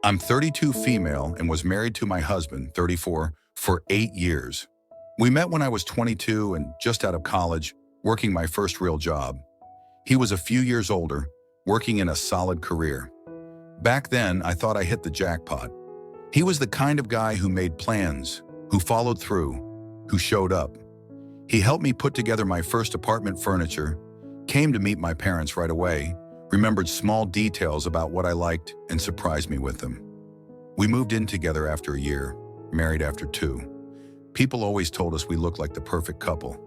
I'm 32 female and was married to my husband, 34, for 8 years. We met when I was 22 and just out of college, working my first real job. He was a few years older, working in a solid career. Back then, I thought I hit the jackpot. He was the kind of guy who made plans, who followed through, who showed up. He helped me put together my first apartment furniture, came to meet my parents right away, remembered small details about what I liked, and surprised me with them. We moved in together after a year, married after 2. People always told us we looked like the perfect couple.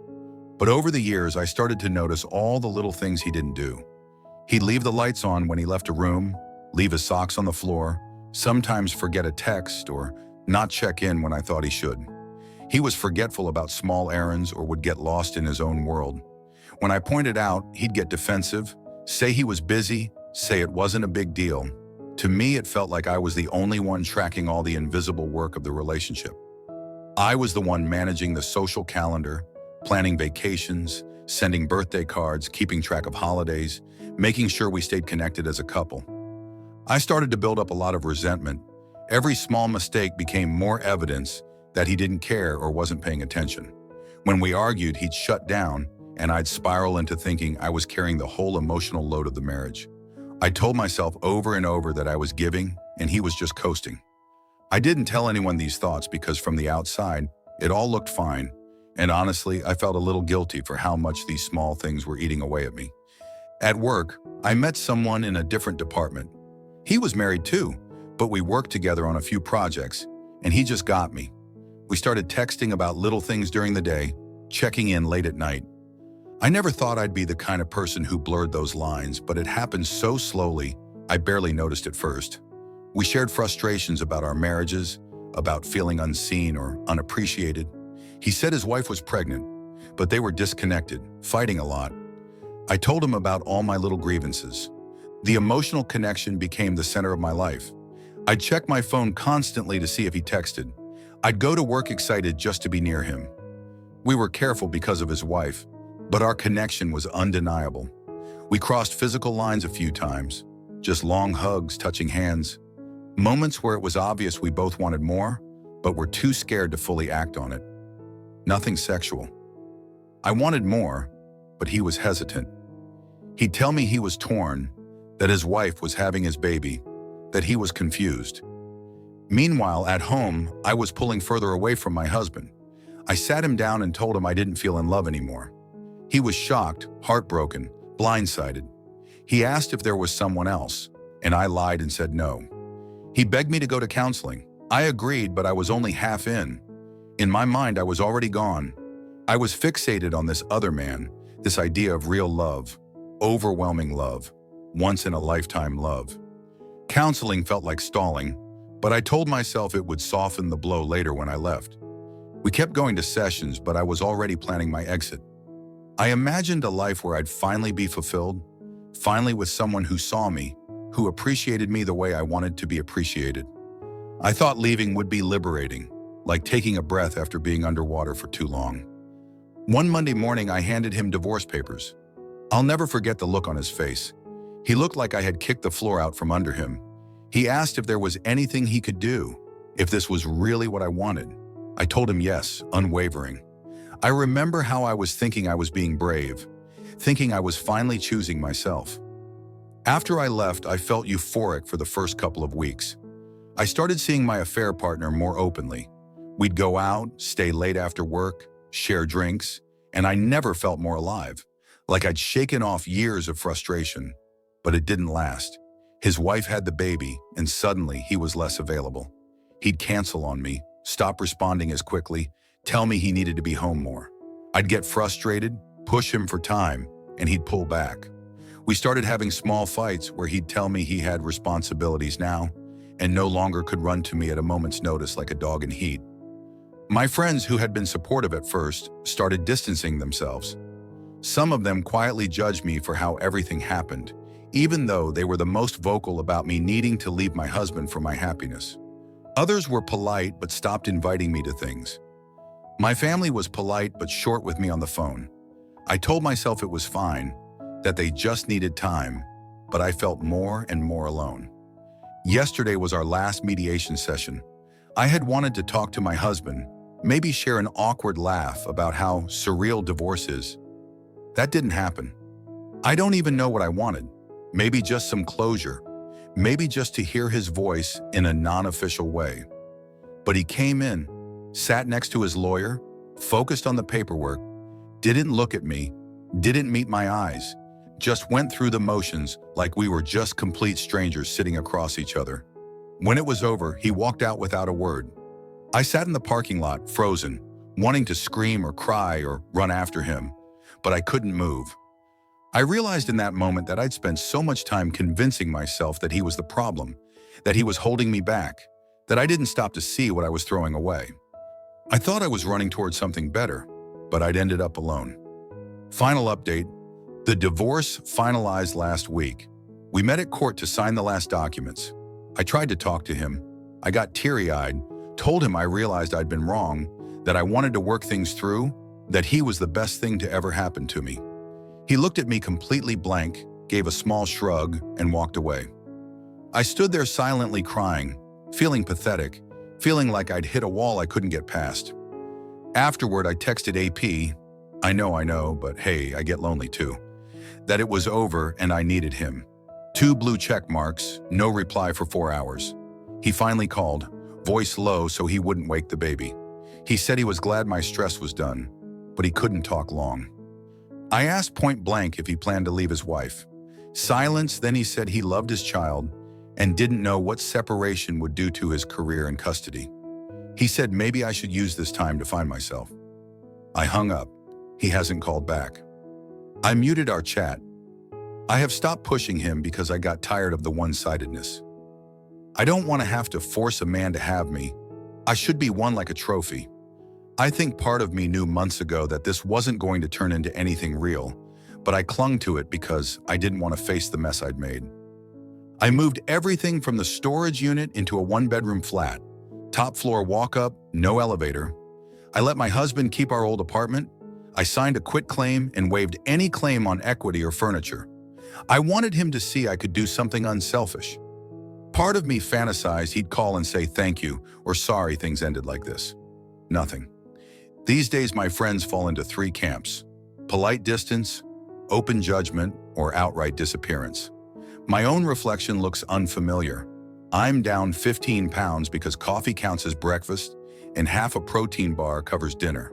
But over the years, I started to notice all the little things he didn't do. He'd leave the lights on when he left a room, leave his socks on the floor, sometimes forget a text or not check in when I thought he should. He was forgetful about small errands or would get lost in his own world. When I pointed out, he'd get defensive, say he was busy, say it wasn't a big deal. To me, it felt like I was the only one tracking all the invisible work of the relationship. I was the one managing the social calendar, planning vacations, sending birthday cards, keeping track of holidays, making sure we stayed connected as a couple. I started to build up a lot of resentment. Every small mistake became more evidence that he didn't care or wasn't paying attention. When we argued, he'd shut down, and I'd spiral into thinking I was carrying the whole emotional load of the marriage. I told myself over and over that I was giving, and he was just coasting. I didn't tell anyone these thoughts because from the outside, it all looked fine, and honestly, I felt a little guilty for how much these small things were eating away at me. At work, I met someone in a different department. He was married too, but we worked together on a few projects, and he just got me. We started texting about little things during the day, checking in late at night. I never thought I'd be the kind of person who blurred those lines, but it happened so slowly, I barely noticed at first. We shared frustrations about our marriages, about feeling unseen or unappreciated. He said his wife was pregnant, but they were disconnected, fighting a lot. I told him about all my little grievances. The emotional connection became the center of my life. I'd check my phone constantly to see if he texted. I'd go to work excited just to be near him. We were careful because of his wife, but our connection was undeniable. We crossed physical lines a few times, just long hugs, touching hands. Moments where it was obvious we both wanted more, but were too scared to fully act on it. Nothing sexual. I wanted more, but he was hesitant. He'd tell me he was torn, that his wife was having his baby, that he was confused. Meanwhile, at home, I was pulling further away from my husband. I sat him down and told him I didn't feel in love anymore. He was shocked, heartbroken, blindsided. He asked if there was someone else, and I lied and said no. He begged me to go to counseling. I agreed, but I was only half in. In my mind, I was already gone. I was fixated on this other man, this idea of real love, overwhelming love, once-in-a-lifetime love. Counseling felt like stalling, but I told myself it would soften the blow later when I left. We kept going to sessions, but I was already planning my exit. I imagined a life where I'd finally be fulfilled, finally with someone who saw me, who appreciated me the way I wanted to be appreciated. I thought leaving would be liberating, like taking a breath after being underwater for too long. One Monday morning, I handed him divorce papers. I'll never forget the look on his face. He looked like I had kicked the floor out from under him. He asked if there was anything he could do, if this was really what I wanted. I told him yes, unwavering. I remember how I was thinking I was being brave, thinking I was finally choosing myself. After I left, I felt euphoric for the first couple of weeks. I started seeing my affair partner more openly. We'd go out, stay late after work, share drinks, and I never felt more alive, like I'd shaken off years of frustration. But it didn't last. His wife had the baby, and suddenly he was less available. He'd cancel on me, stop responding as quickly, tell me he needed to be home more. I'd get frustrated, push him for time, and he'd pull back. We started having small fights where he'd tell me he had responsibilities now and no longer could run to me at a moment's notice like a dog in heat. My friends who had been supportive at first started distancing themselves. Some of them quietly judged me for how everything happened, even though they were the most vocal about me needing to leave my husband for my happiness. Others were polite but stopped inviting me to things. My family was polite but short with me on the phone. I told myself it was fine, that they just needed time, but I felt more and more alone. Yesterday was our last mediation session. I had wanted to talk to my husband, maybe share an awkward laugh about how surreal divorce is. That didn't happen. I don't even know what I wanted. Maybe just some closure. Maybe just to hear his voice in a non-official way. But he came in, sat next to his lawyer, focused on the paperwork, didn't look at me, didn't meet my eyes, just went through the motions like we were just complete strangers sitting across each other. When it was over, he walked out without a word. I sat in the parking lot, frozen, wanting to scream or cry or run after him, but I couldn't move. I realized in that moment that I'd spent so much time convincing myself that he was the problem, that he was holding me back, that I didn't stop to see what I was throwing away. I thought I was running towards something better, but I'd ended up alone. Final update: the divorce finalized last week. We met at court to sign the last documents. I tried to talk to him. I got teary-eyed, told him I realized I'd been wrong, that I wanted to work things through, that he was the best thing to ever happen to me. He looked at me completely blank, gave a small shrug, and walked away. I stood there silently crying, feeling pathetic, feeling like I'd hit a wall I couldn't get past. Afterward, I texted AP, I know, but hey, I get lonely too, that it was over and I needed him. 2 blue check marks, no reply for 4 hours. He finally called, voice low so he wouldn't wake the baby. He said he was glad my stress was done, but he couldn't talk long. I asked point blank if he planned to leave his wife. Silence, then he said he loved his child and didn't know what separation would do to his career and custody. He said maybe I should use this time to find myself. I hung up. He hasn't called back. I muted our chat. I have stopped pushing him because I got tired of the one-sidedness. I don't want to have to force a man to have me. I should be won like a trophy. I think part of me knew months ago that this wasn't going to turn into anything real, but I clung to it because I didn't want to face the mess I'd made. I moved everything from the storage unit into a 1-bedroom flat. Top floor walk-up, no elevator. I let my husband keep our old apartment. I signed a quitclaim and waived any claim on equity or furniture. I wanted him to see I could do something unselfish. Part of me fantasized he'd call and say thank you or sorry things ended like this. Nothing. These days, my friends fall into 3 camps: polite distance, open judgment, or outright disappearance. My own reflection looks unfamiliar. I'm down 15 pounds because coffee counts as breakfast and half a protein bar covers dinner.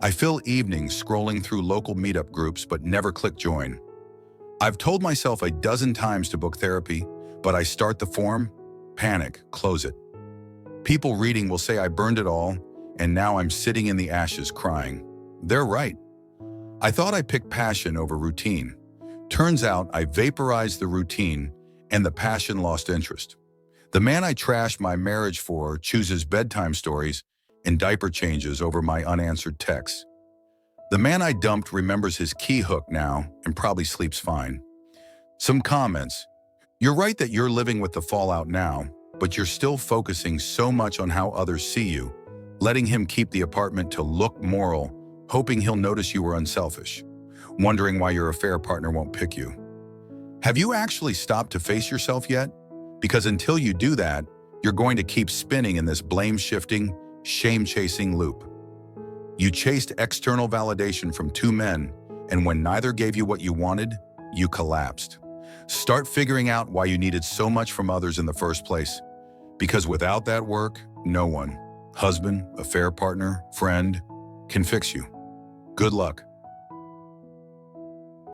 I fill evenings scrolling through local meetup groups but never click join. I've told myself a dozen times to book therapy, but I start the form, panic, close it. People reading will say I burned it all, and now I'm sitting in the ashes crying. They're right. I thought I picked passion over routine. Turns out I vaporized the routine and the passion lost interest. The man I trashed my marriage for chooses bedtime stories and diaper changes over my unanswered texts. The man I dumped remembers his key hook now and probably sleeps fine. Some comments. You're right that you're living with the fallout now, but you're still focusing so much on how others see you, letting him keep the apartment to look moral, hoping he'll notice you were unselfish, wondering why your affair partner won't pick you. Have you actually stopped to face yourself yet? Because until you do that, you're going to keep spinning in this blame-shifting, shame-chasing loop. You chased external validation from 2 men, and when neither gave you what you wanted, you collapsed. Start figuring out why you needed so much from others in the first place. Because without that work, no one, husband, affair partner, friend, can fix you. Good luck.